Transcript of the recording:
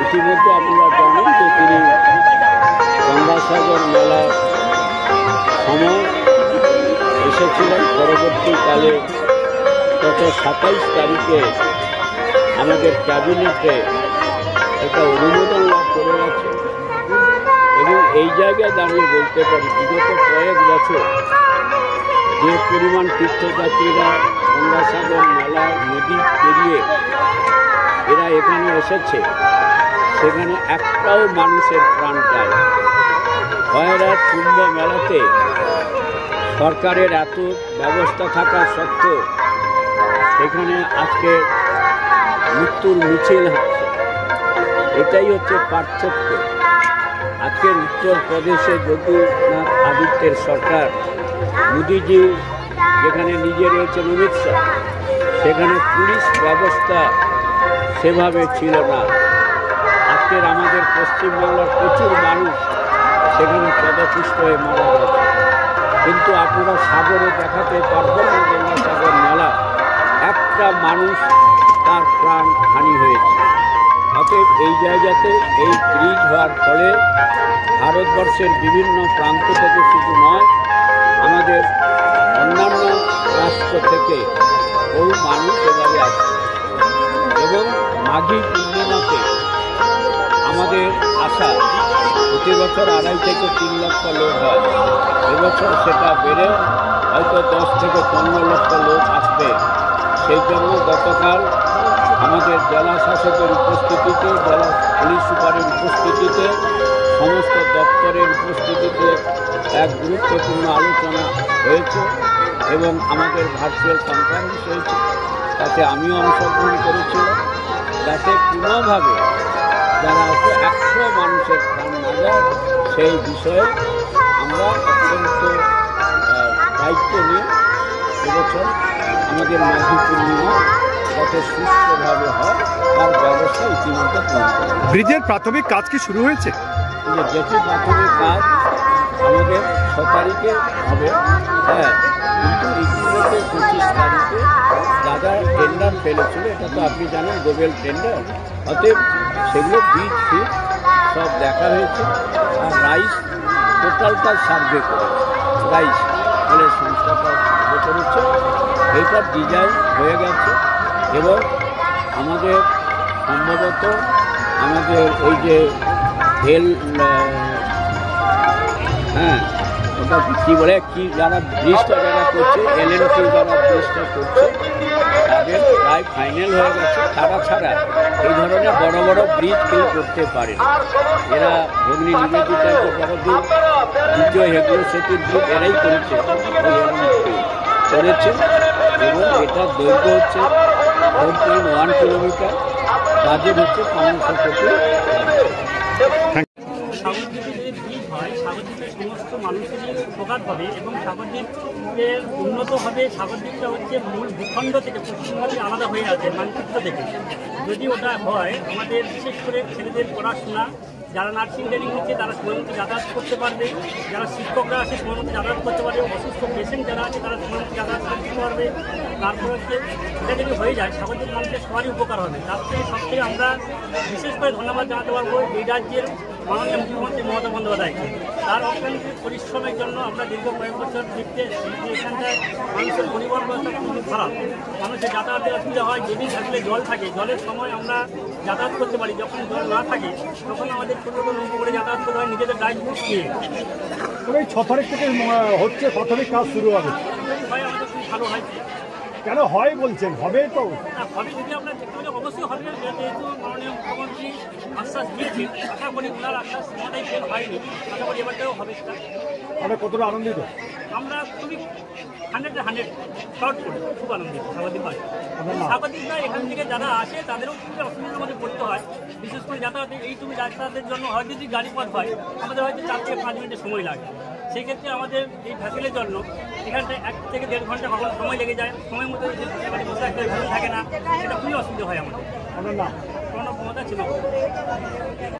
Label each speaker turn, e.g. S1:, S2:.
S1: ইতিমধ্যে আপনারা জানেন যে তিনি গঙ্গাসাগর মেলার সময় এসেছিলেন। পরবর্তীকালে গত 27 তারিখে আমাদের ক্যাবিনেটে একটা অনুমোদন লাভ করে গেছে এবং এই জায়গায় দাঁড়িয়ে বলতে পারি বিগত কয়েক বছর যে পরিমাণ তীর্থযাত্রীরা গঙ্গাসাগর মেলা নদী পেরিয়ে এরা এখানে এসেছে, সেখানে একটাও মানুষের প্রাণ যায়। খয়রাত কুম্ভ মেলাতে সরকারের এত ব্যবস্থা থাকা সত্ত্বেও সেখানে আজকে মৃত্যুর মিছিল হচ্ছে। এটাই হচ্ছে পার্থক্য। আজকের উত্তরপ্রদেশে যোগীনাথ আদিত্যের সরকার, মোদিজি যেখানে নিজে রয়েছেন অমিত শাহ, সেখানে পুলিশ ব্যবস্থা সেভাবে ছিল না। আজকের আমাদের পশ্চিমবাংলার প্রচুর মানুষ সেখানে পদপুষ্ট হয়ে মারা গেছে, কিন্তু আপনারা সাগরে দেখাতে পারবেন না গঙ্গাসাগর মেলা একটা মানুষ তার প্রাণ হানি হয়েছে। অতএব এই জায়গাতে এই ব্রিজ হওয়ার ফলে ভারতবর্ষের বিভিন্ন প্রান্ত থেকে শুধু নয়, আমাদের অন্যান্য রাষ্ট্র থেকে বহু মানুষ এবারে আসছে এবং মাঘী পূর্ণিমাতে আমাদের আশা প্রতি বছর 2.5 থেকে 3 লক্ষ লোক হয়। এবছর সেটা বেড়ে হয়তো 10 থেকে 15 লক্ষ লোক আসবে। সেই জন্য গতকাল আমাদের জেলা শাসকের উপস্থিতিতে, জেলা পুলিশ সুপারের উপস্থিতিতে, সমস্ত দপ্তরের উপস্থিতিতে এক গুরুত্বপূর্ণ আলোচনা হয়েছে এবং আমাদের ভার্চুয়াল কনফারেন্স হয়েছে, তাতে আমিও অংশগ্রহণ করেছিলাম, যাতে কোনোভাবে যারা আছে 100 মানুষের প্রাণ না যায় সেই বিষয়ে আমরা অত্যন্ত দায়িত্ব নিয়ে এবছর আমাদের মাঘী পূর্ণিমা যাতে সুস্থভাবে হয় তার ব্যবস্থা ইতিমধ্যে করতে।
S2: ব্রিজের প্রাথমিক কাজ কি শুরু হয়েছে?
S1: যেটি প্রাথমিক কাজ আমাদের 6 তারিখে হবে, হ্যাঁ, কিন্তু ইতিমধ্যে 25 তারিখে যারা টেন্ডার ফেলেছিল, এটা তো আপনি জানেন গোবেল টেন্ডার, অতএব সেগুলো বীজ ফিট সব দেখা হয়েছে। আর রাইস টোটালটা সার্ভে করেছে, রাইস বলে সংস্থাটা সার্ভে করেছে, এইটার ডিজাইন হয়ে গেছে এবং আমাদের সম্ভবত আমাদের ওই যে হেল ওটা কী বলে কি যারা ব্রিজটা যারা করছে, LNT যারা ব্রিজটা করছে তাদের প্রায় ফাইনাল হয়ে গেছে। তারা ছাড়া এই ধরনের বড় বড় ব্রিজ কেউ করতে পারে না। এরা ভগ্নী নিবেদিতার যে বড় ব্রিজ, দ্বিতীয় হেগুলো সেতুর ব্রিজ এরাই করেছে এবং এটার দৈর্ঘ্য হচ্ছে 4.1 কিলোমিটার, বাজেট হচ্ছে 500 কোটি।
S3: সাগরদ্বীপে যদি ব্রিজ হয়, সাগরদ্বীপের সমস্ত মানুষেরই উপকার হবে এবং সাগরদ্বীপের উন্নত হবে। সাগরদ্বীপটা হচ্ছে মূল ভূখণ্ড থেকে পশ্চিমবঙ্গে আলাদা হয়ে আছে মানচিত্র থেকে। যদি ওটা হয়, আমাদের বিশেষ করে ছেলেদের পড়াশোনা, যারা নার্সিং ট্রেনিং নিচ্ছে তারা সময়মতো যাতায়াত করতে পারবে, যারা শিক্ষকরা আছে সময়মতো যাতায়াত করতে পারবে, অসুস্থ পেশেন্ট যারা আছে তারা সময়মতো যাতায়াত করতে পারবে। তারপর হচ্ছে এটা যদি হয়ে যায় সাগরদ্বীপ মানুষের সবারই উপকার হবে। তার থেকে সবথেকে আমরা বিশেষ করে ধন্যবাদ জানাতে পারবো এই রাজ্যের মাননীয় মুখ্যমন্ত্রী মমতা বন্দ্যোপাধ্যায়কে। তার অক্লান্ত পরিশ্রমের জন্য আমরা দীর্ঘ কয়েক বছর দেখতে এখানটায় মানুষের পরিবহন ব্যবস্থা খুবই খারাপ, মানুষের যাতায়াতের অসুবিধা হয়। যদি থাকলে জল থাকে, জলের সময় আমরা যাতায়াত করতে পারি, যখন জল না থাকে তখন আমাদের ছোটো ছোটো নৌকো করে যাতায়াত করতে হয় নিজেদের গাইড বুক নিয়ে।
S2: 6 তারিখ থেকে হচ্ছে প্রাথমিক কাজ শুরু হবে,
S3: হয় আমাদের খুব ভালো হয়।
S2: কেন হয় বলছেন? হবে তো
S3: হবে, যদি আমরা দেখতে পারি অবশ্যই হবে। যেহেতু মাননীয় মুখ্যমন্ত্রী আশ্বাস দিয়েছেন, আশা করি ওনার আশ্বাস কোনোটাই ফেল হয়নি, আশা করি এবারটাও হবে। সেটা
S2: আমরা কতটা আনন্দিত,
S3: আমরা খুবই 100 প্রাউড করি, খুব আনন্দিত। সাগরদ্বীপ সাগরদ্বীপরা এখান থেকে যারা আসে তাদেরও খুব অসুবিধার মধ্যে পড়তে হয়, বিশেষ করে যাতায়াতে। এইটুকু যাতায়াতের জন্য হয়তো যদি গাড়ি পথ হয় আমাদের হয়তো 4 থেকে 5 মিনিটের সময় লাগে। সেই ক্ষেত্রে আমাদের এই ভ্যাসেলের জন্য এখানটায় 1 থেকে 1.5 ঘন্টা কখনো সময় লেগে যায়, সময় মতো এখানে বসে একটা ঘুম থাকে না, সেটা খুবই অসুবিধা হয় আমাদের।
S2: আপনার নাম?
S3: কোনো ক্ষমতা ছিল।